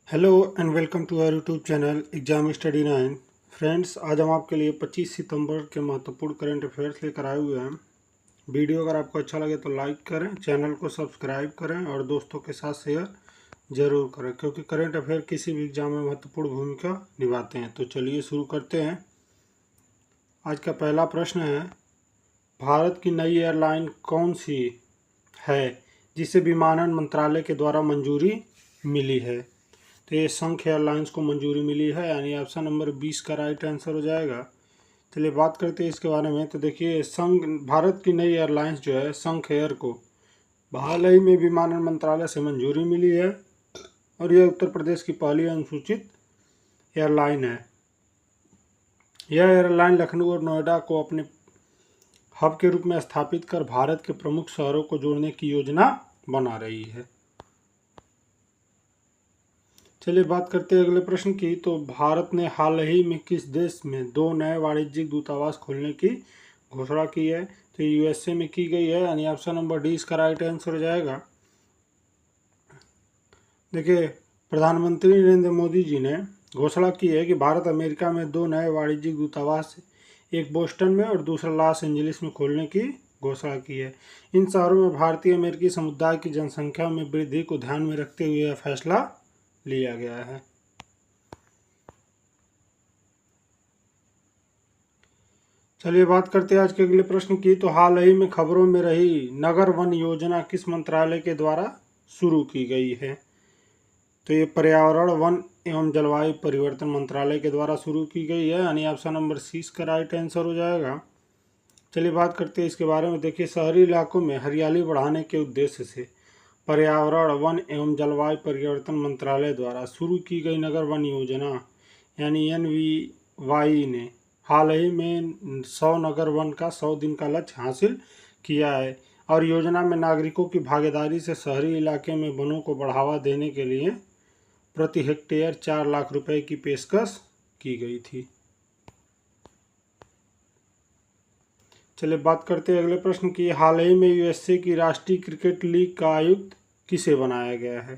Hello and welcome to our YouTube channel exam study 9। Friends, आज हम आपके लिए 25 सितंबर के महत्वपूर्ण करंट अफेयर्स लेकर आए हुए हैं। वीडियो अगर आपको अच्छा लगे तो लाइक करें, चैनल को सब्सक्राइब करें और दोस्तों के साथ शेयर ज़रूर करें, क्योंकि करंट अफेयर किसी भी एग्जाम में महत्वपूर्ण भूमिका निभाते हैं। तो चलिए शुरू करते हैं। आज का पहला प्रश्न है, भारत की नई एयरलाइन कौन सी है जिसे विमानन मंत्रालय के द्वारा मंजूरी मिली है? तो ये संघ एयरलाइंस को मंजूरी मिली है, यानी ऑप्शन नंबर 20 का राइट आंसर हो जाएगा। चलिए बात करते हैं इसके बारे में। तो देखिए, भारत की नई एयरलाइंस जो है संघ एयर को हाल ही में विमानन मंत्रालय से मंजूरी मिली है और यह उत्तर प्रदेश की पहली अनुसूचित एयरलाइन है। यह एयरलाइन लखनऊ और नोएडा को अपने हब के रूप में स्थापित कर भारत के प्रमुख शहरों को जोड़ने की योजना बना रही है। चलिए बात करते हैं अगले प्रश्न की। तो भारत ने हाल ही में किस देश में 2 नए वाणिज्यिक दूतावास खोलने की घोषणा की है? तो यूएसए में की गई है, यानी ऑप्शन नंबर डी इसका राइट आंसर हो जाएगा। देखिए, प्रधानमंत्री नरेंद्र मोदी जी ने घोषणा की है कि भारत अमेरिका में 2 नए वाणिज्यिक दूतावास, एक बोस्टन में और दूसरा लॉस एंजलिस में खोलने की घोषणा की है। इन शहरों में भारतीय अमेरिकी समुदाय की जनसंख्या में वृद्धि को ध्यान में रखते हुए यह फैसला लिया गया है। चलिए बात करते हैं आज के अगले प्रश्न की। तो हाल ही में खबरों में रही नगर वन योजना किस मंत्रालय के द्वारा शुरू की गई है? तो ये पर्यावरण, वन एवं जलवायु परिवर्तन मंत्रालय के द्वारा शुरू की गई है, यानी ऑप्शन नंबर सी इसका राइट आंसर हो जाएगा। चलिए बात करते हैं इसके बारे में। देखिए, शहरी इलाकों में हरियाली बढ़ाने के उद्देश्य से पर्यावरण, वन एवं जलवायु परिवर्तन मंत्रालय द्वारा शुरू की गई नगर वन योजना यानी NVY ने हाल ही में 100 नगर वन का 100 दिन का लक्ष्य हासिल किया है और योजना में नागरिकों की भागीदारी से शहरी इलाके में वनों को बढ़ावा देने के लिए प्रति हेक्टेयर 4 लाख रुपए की पेशकश की गई थी। चलिए बात करते हैं अगले प्रश्न की। हाल ही में यूएसए की राष्ट्रीय क्रिकेट लीग का आयुक्त किसे बनाया गया है?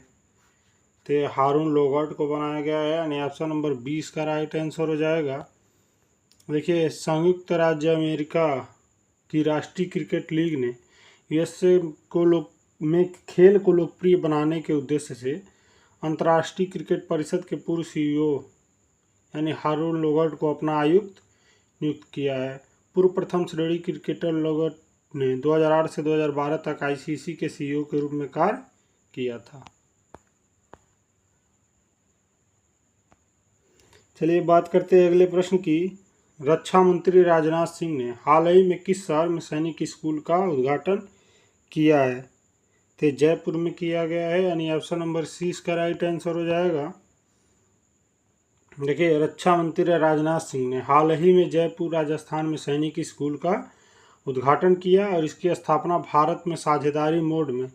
तो हारून लोगर्ट को बनाया गया है, यानी ऑप्शन नंबर 20 का राइट आंसर हो जाएगा। देखिए, संयुक्त राज्य अमेरिका की राष्ट्रीय क्रिकेट लीग ने यूएसए में खेल को लोकप्रिय बनाने के उद्देश्य से अंतर्राष्ट्रीय क्रिकेट परिषद के पूर्व CEO यानी हारून लोगर्ट को अपना आयुक्त नियुक्त किया है। पूर्व प्रथम श्रेणी क्रिकेटर लोगर्ट ने 2008 से 2012 तक ICC के CEO के रूप में कार्य किया था। चलिए बात करते हैं अगले प्रश्न की। रक्षा मंत्री राजनाथ सिंह ने हाल ही में किस शहर में सैनिक स्कूल का उद्घाटन किया है? तो जयपुर में किया गया है, यानी ऑप्शन नंबर सी इसका राइट आंसर हो जाएगा। देखिए, रक्षा मंत्री राजनाथ सिंह ने हाल ही में जयपुर राजस्थान में सैनिक स्कूल का उद्घाटन किया और इसकी स्थापना भारत में साझेदारी मोड में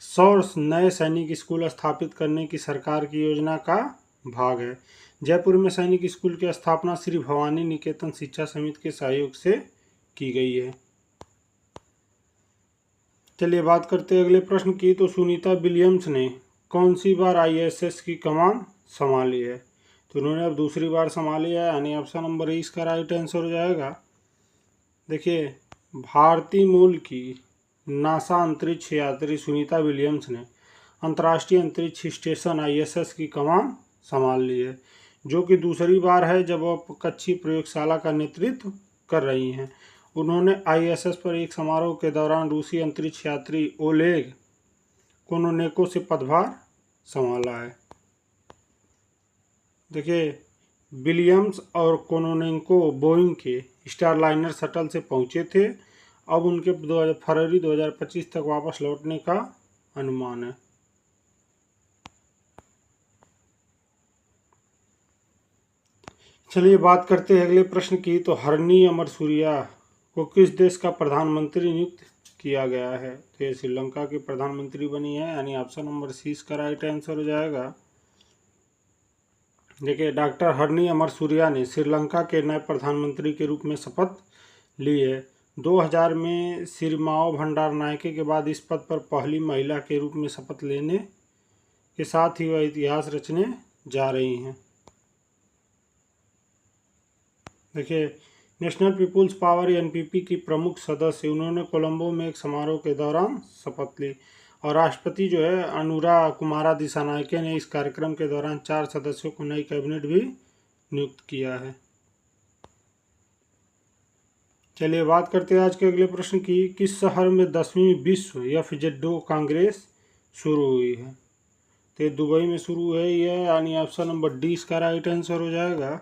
100 नए सैनिक स्कूल स्थापित करने की सरकार की योजना का भाग है। जयपुर में सैनिक स्कूल की स्थापना श्री भवानी निकेतन शिक्षा समिति के सहयोग से की गई है। चलिए बात करते हैं अगले प्रश्न की। तो सुनीता विलियम्स ने कौन सी बार ISS की कमान संभाली है? तो उन्होंने अब दूसरी बार संभाली है, यानी ऑप्शन नंबर 20 का राइट आंसर हो जाएगा। देखिए, भारतीय मूल की नासा अंतरिक्ष यात्री सुनीता विलियम्स ने अंतर्राष्ट्रीय अंतरिक्ष स्टेशन ISS की कमान संभाल ली है, जो कि दूसरी बार है जब वह कक्षीय प्रयोगशाला का नेतृत्व कर रही हैं। उन्होंने ISS पर एक समारोह के दौरान रूसी अंतरिक्ष यात्री ओलेग कोनोनेको से पदभार संभाला है। देखिए, विलियम्स और कोनोनेको बोइंग के स्टारलाइनर शटल से पहुंचे थे। अब उनके फरवरी 2025 तक वापस लौटने का अनुमान है। चलिए बात करते हैं अगले प्रश्न की। तो हरनी अमरसूरिया को किस देश का प्रधानमंत्री नियुक्त किया गया है? तो ये श्रीलंका की प्रधानमंत्री बनी है, यानी ऑप्शन नंबर सी इसका राइट आंसर हो जाएगा। देखिए, डॉक्टर हरनी अमरसूरिया ने श्रीलंका के नए प्रधानमंत्री के रूप में शपथ ली है। 2000 में सिरिमाओ भंडारनायके के बाद इस पद पर पहली महिला के रूप में शपथ लेने के साथ ही वह इतिहास रचने जा रही हैं। देखिए, नेशनल पीपुल्स पावर एनपीपी की प्रमुख सदस्य, उन्होंने कोलंबो में एक समारोह के दौरान शपथ ली और राष्ट्रपति जो है अनुरा कुमारा दिसानायके ने इस कार्यक्रम के दौरान 4 सदस्यों को नई कैबिनेट भी नियुक्त किया है। चलिए बात करते हैं आज के अगले प्रश्न की। किस शहर में 10वीं विश्व एफजेडो कांग्रेस शुरू हुई है? तो ये दुबई में शुरू है ये, यानी ऑप्शन नंबर डी इसका राइट आंसर हो जाएगा।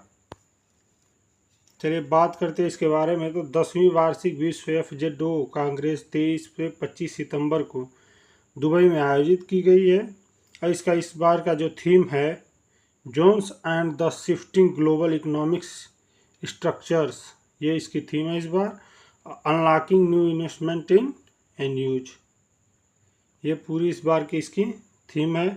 चलिए बात करते हैं इसके बारे में। तो 10वीं वार्षिक विश्व एफजेडो कांग्रेस 23 से 25 सितंबर को दुबई में आयोजित की गई है और इसका इस बार का जो थीम है, zones and the shifting global economics structures, ये इसकी थीम है इस बार। Unlocking new investment in end use, ये पूरी इस बार की इसकी थीम है।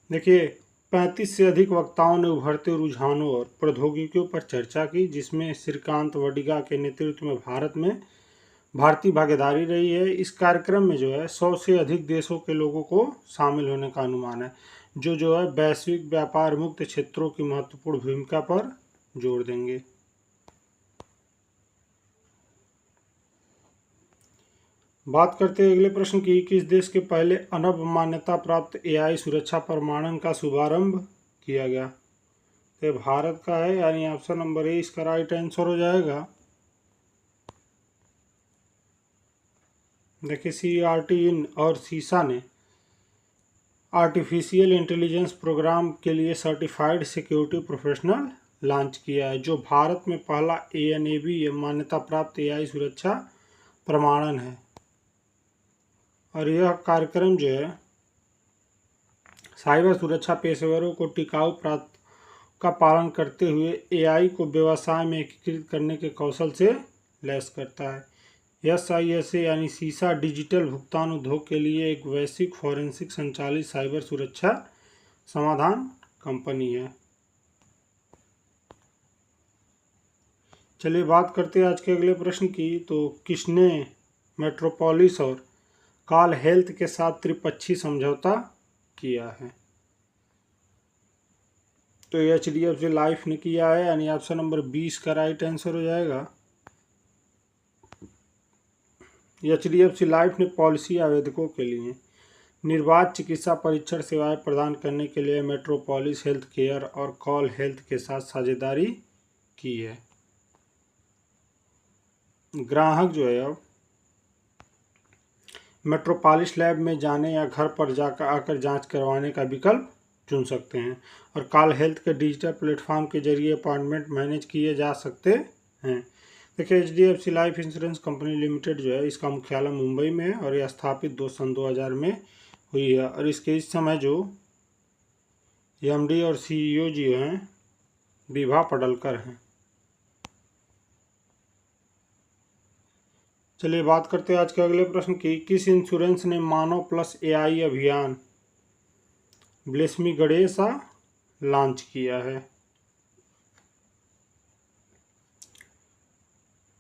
देखिए, 35 से अधिक वक्ताओं ने उभरते रुझानों और प्रौद्योगिकियों पर चर्चा की, जिसमें श्रीकांत वडिगा के नेतृत्व में भारतीय भागीदारी रही है। इस कार्यक्रम में जो है 100 से अधिक देशों के लोगों को शामिल होने का अनुमान है, जो है वैश्विक व्यापार मुक्त क्षेत्रों की महत्वपूर्ण भूमिका पर जोर देंगे। बात करते हैं अगले प्रश्न की। किस देश के पहले अनब मान्यता प्राप्त एआई सुरक्षा प्रमाणन का शुभारंभ किया गया? तो भारत का है, यानी ऑप्शन नंबर ए इसका राइट आंसर हो जाएगा। देखिए, CERT-IN और सीसा ने आर्टिफिशियल इंटेलिजेंस प्रोग्राम के लिए सर्टिफाइड सिक्योरिटी प्रोफेशनल लॉन्च किया है, जो भारत में पहला ANAB मान्यता प्राप्त एआई सुरक्षा प्रमाणन है। और यह कार्यक्रम जो है साइबर सुरक्षा पेशेवरों को टिकाऊ प्राप्त का पालन करते हुए एआई को व्यवसाय में एकीकृत करने के कौशल से लैस करता है। SISA यानी सीसा डिजिटल भुगतान उद्योग के लिए एक वैश्विक फॉरेंसिक संचालित साइबर सुरक्षा समाधान कंपनी है। चलिए बात करते हैं आज के अगले प्रश्न की। तो किसने मेट्रोपोलिस और कॉल हेल्थ के साथ त्रिपक्षीय समझौता किया है? तो HDFC लाइफ ने किया है, यानी ऑप्शन नंबर 20 का राइट आंसर हो जाएगा। HDFC लाइफ ने पॉलिसी आवेदकों के लिए निर्बाध चिकित्सा परीक्षण सेवाएं प्रदान करने के लिए मेट्रोपोलिस हेल्थ केयर और कॉल हेल्थ के साथ साझेदारी की है। ग्राहक जो है अब मेट्रोपोलिस लैब में जाने या घर पर जाकर आकर जांच करवाने का विकल्प चुन सकते हैं और कॉल हेल्थ के डिजिटल प्लेटफॉर्म के जरिए अपॉइंटमेंट मैनेज किए जा सकते हैं। देखिए, HDFC life insurance company limited जो है, इसका मुख्यालय मुंबई में है और यह स्थापित सन 2000 में हुई है और इसके इस समय जो MD और CEO जी हैं विभा पडलकर हैं। चलिए बात करते हैं आज के अगले प्रश्न की। किस इंश्योरेंस ने मानव प्लस AI अभियान ब्लेस्मी गणेशा लॉन्च किया है?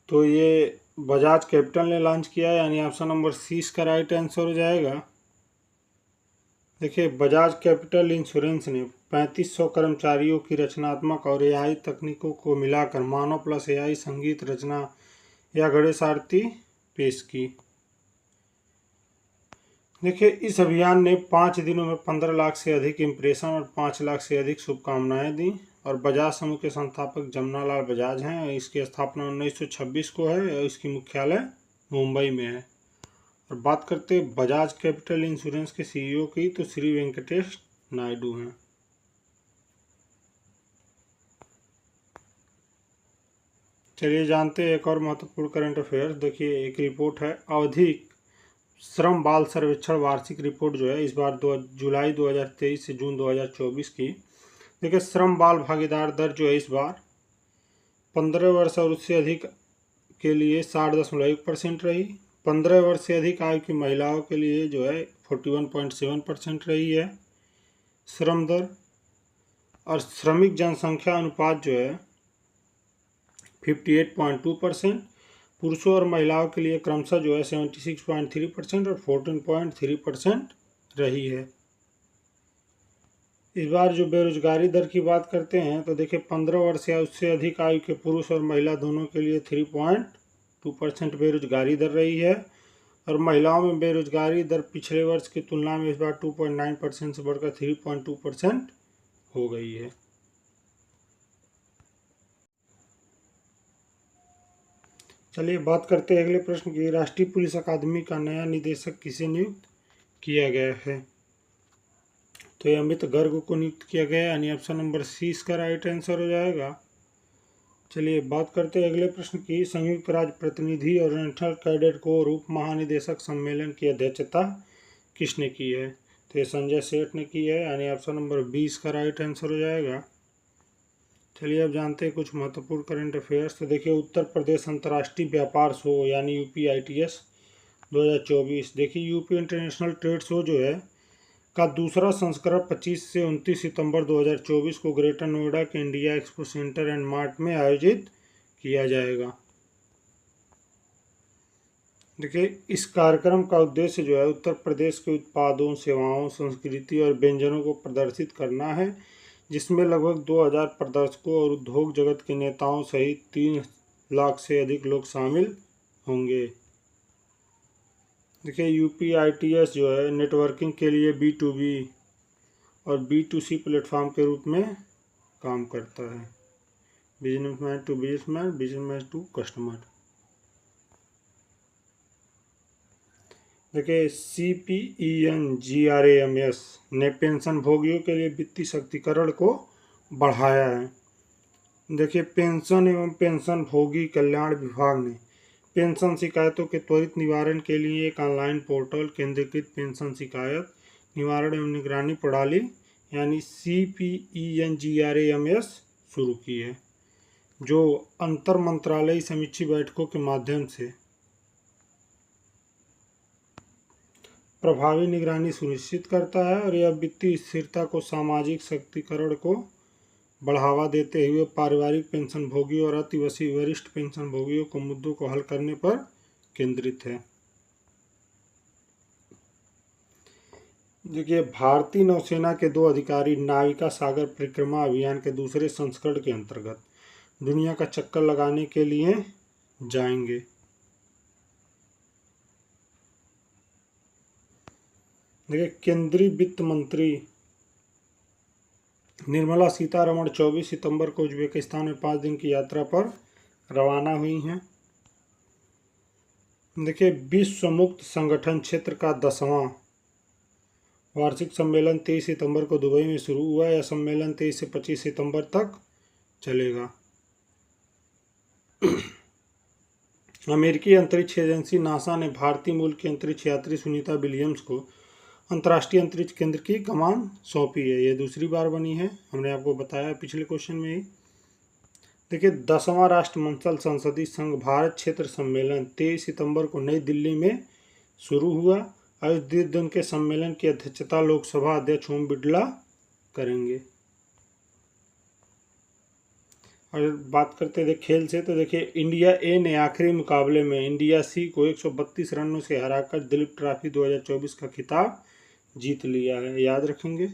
तो ये बजाज कैपिटल ने लॉन्च किया है, यानी ऑप्शन नंबर सी इसका राइट आंसर हो जाएगा। देखिए, बजाज कैपिटल इंश्योरेंस ने 3500 कर्मचारियों की रचनात्मक और AI तकनीकों को मिलाकर मानव प्लस AI संगीत रचना या गणेश आरती पेश की। देखिए, इस अभियान ने 5 दिनों में 15 लाख से अधिक इम्प्रेशन और 5 लाख से अधिक शुभकामनाएं दी और बजाज समूह के संस्थापक जमनालाल बजाज हैं। इसकी स्थापना 1926 को है और इसकी मुख्यालय मुंबई में है। और बात करते हैं बजाज कैपिटल इंश्योरेंस के CEO की, तो श्री वेंकटेश नायडू हैं। चलिए जानते हैं एक और महत्वपूर्ण करंट अफेयर्स। देखिए, एक रिपोर्ट है अवधिक श्रम बाल सर्वेक्षण वार्षिक रिपोर्ट जो है इस बार जुलाई 2023 से जून 2024 की। देखिए, श्रम बाल भागीदार दर जो है इस बार 15 वर्ष और उससे अधिक के लिए 60.1% रही। 15 वर्ष से अधिक आयु की महिलाओं के लिए जो है 41.7% रही है श्रम दर। और श्रमिक जनसंख्या अनुपात जो है 58.2%। पुरुषों और महिलाओं के लिए क्रमशः जो है 76.3% और 14.3% रही है। इस बार जो बेरोजगारी दर की बात करते हैं तो देखिए 15 वर्ष या उससे अधिक आयु के पुरुष और महिला दोनों के लिए 3.2% बेरोजगारी दर रही है, और महिलाओं में बेरोजगारी दर पिछले वर्ष की तुलना में इस बार 2.9% से बढ़कर 3.2% हो गई है। चलिए बात करते हैं अगले प्रश्न की। राष्ट्रीय पुलिस अकादमी का नया निदेशक किसे नियुक्त किया गया है? तो ये अमित गर्ग को नियुक्त किया गया, यानी ऑप्शन नंबर सी इसका राइट आंसर हो जाएगा। चलिए बात करते हैं अगले प्रश्न की। संयुक्त राज्य प्रतिनिधि और नेशनल कैडेट कोर उप महानिदेशक सम्मेलन की अध्यक्षता किसने की है? तो ये संजय सेठ ने की है, यानी ऑप्शन नंबर 20 का राइट आंसर हो जाएगा। चलिए अब जानते हैं कुछ महत्वपूर्ण करंट अफेयर्स। तो देखिए उत्तर प्रदेश अंतर्राष्ट्रीय व्यापार शो यानी UPITS 2024, देखिए यूपी इंटरनेशनल ट्रेड शो जो है का दूसरा संस्करण 25 से 29 सितंबर 2024 को ग्रेटर नोएडा के India expo centre and mart में आयोजित किया जाएगा। देखिए इस कार्यक्रम का उद्देश्य जो है उत्तर प्रदेश के उत्पादों, सेवाओं, संस्कृति और व्यंजनों को प्रदर्शित करना है, जिसमें लगभग 2000 प्रदर्शकों और उद्योग जगत के नेताओं सहित 3 लाख से अधिक लोग शामिल होंगे। देखिए UPITS जो है नेटवर्किंग के लिए B2B और B2C प्लेटफॉर्म के रूप में काम करता है, businessman to businessman, businessman to customer. देखिए CPENGRAMS ने पेंशन भोगियों के लिए वित्तीय सशक्तिकरण को बढ़ाया है। देखिए पेंशन एवं पेंशन भोगी कल्याण विभाग ने पेंशन शिकायतों के त्वरित निवारण के लिए एक ऑनलाइन पोर्टल केंद्रीकृत पेंशन शिकायत निवारण एवं निगरानी प्रणाली यानी CPENGRAMS शुरू की है, जो अंतर मंत्रालयी समीक्षा बैठकों के माध्यम से प्रभावी निगरानी सुनिश्चित करता है, और यह वित्तीय स्थिरता को, सामाजिक सशक्तिकरण को बढ़ावा देते हुए पारिवारिक पेंशन भोगियों और अति वरिष्ठ पेंशन भोगियों को मुद्दों को हल करने पर केंद्रित है। देखिए भारतीय नौसेना के 2 अधिकारी नाविका सागर परिक्रमा अभियान के दूसरे संस्करण के अंतर्गत दुनिया का चक्कर लगाने के लिए जाएंगे। देखिए केंद्रीय वित्त मंत्री निर्मला सीतारमण 24 सितंबर को उज्बेकिस्तान में 5 दिन की यात्रा पर रवाना हुई हैं। देखिए विश्व मुक्त संगठन क्षेत्र का 10वां वार्षिक सम्मेलन 23 सितंबर को दुबई में शुरू हुआ। यह सम्मेलन 23 से 25 सितंबर तक चलेगा। अमेरिकी अंतरिक्ष एजेंसी नासा ने भारतीय मूल की अंतरिक्ष यात्री सुनीता विलियम्स को अंतर्राष्ट्रीय अंतरिक्ष केंद्र की कमान सौंपी है। ये दूसरी बार बनी है, हमने आपको बताया पिछले क्वेश्चन में ही। देखिए 10वां राष्ट्रमंडल संसदीय संघ भारत क्षेत्र सम्मेलन 23 सितंबर को नई दिल्ली में शुरू हुआ। आज दिन के सम्मेलन की अध्यक्षता लोकसभा अध्यक्ष ओम बिरला करेंगे। और बात करते हैं खेल से, तो देखिए इंडिया ए ने आखिरी मुकाबले में इंडिया सी को 132 रनों से हराकर दिलीप ट्रॉफी 2024 का खिताब जीत लिया है, याद रखेंगे।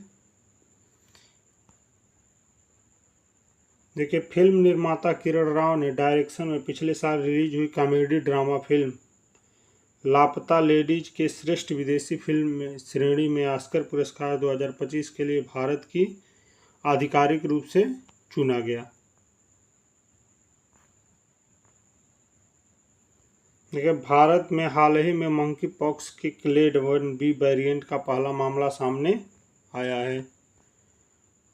देखिए फिल्म निर्माता किरण राव ने डायरेक्शन में पिछले साल रिलीज हुई कॉमेडी ड्रामा फिल्म लापता लेडीज के श्रेष्ठ विदेशी फिल्म में श्रेणी में ऑस्कर पुरस्कार 2025 के लिए भारत की आधिकारिक रूप से चुना गया। देखिए भारत में हाल ही में मंकी पॉक्स के क्लेड 1B वेरिएंट का पहला मामला सामने आया है,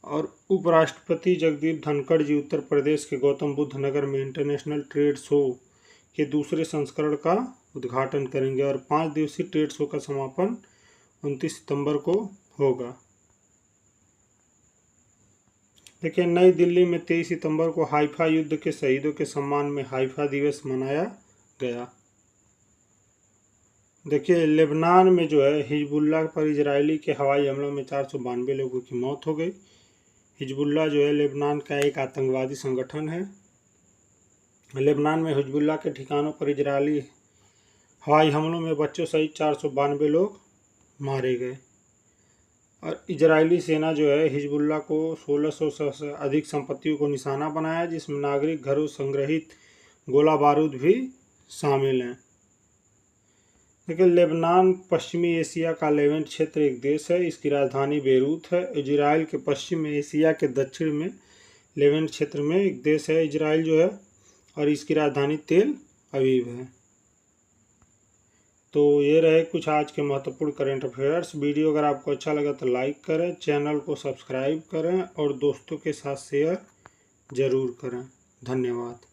और उपराष्ट्रपति जगदीप धनखड़ जी उत्तर प्रदेश के गौतम बुद्ध नगर में इंटरनेशनल ट्रेड शो के दूसरे संस्करण का उद्घाटन करेंगे, और 5 दिवसीय ट्रेड शो का समापन 29 सितंबर को होगा। देखिए नई दिल्ली में 23 सितंबर को हाइफा युद्ध के शहीदों के सम्मान में हाइफा दिवस मनाया गया। देखिए लेबनान में जो है हिजबुल्लाह पर इजरायली के हवाई हमलों में 492 लोगों की मौत हो गई। हिजबुल्लाह जो है लेबनान का एक आतंकवादी संगठन है। लेबनान में हिजबुल्लाह के ठिकानों पर इजरायली हवाई हमलों में बच्चों सहित 492 लोग मारे गए। और इजरायली सेना जो है हिजबुल्लाह को 1600 से अधिक संपत्तियों को निशाना बनाया, जिसमें नागरिक घरों संग्रहित गोला बारूद भी शामिल हैं। देखिए, लेबनान पश्चिमी एशिया का लेवेंट क्षेत्र एक देश है। इसकी राजधानी बेरूत है। इजराइल के पश्चिम एशिया के दक्षिण में लेवेंट क्षेत्र में एक देश है इजराइल जो है, और इसकी राजधानी तेल अवीव है। तो ये रहे कुछ आज के महत्वपूर्ण करंट अफेयर्स। वीडियो अगर आपको अच्छा लगा तो लाइक करें, चैनल को सब्सक्राइब करें और दोस्तों के साथ शेयर ज़रूर करें। धन्यवाद।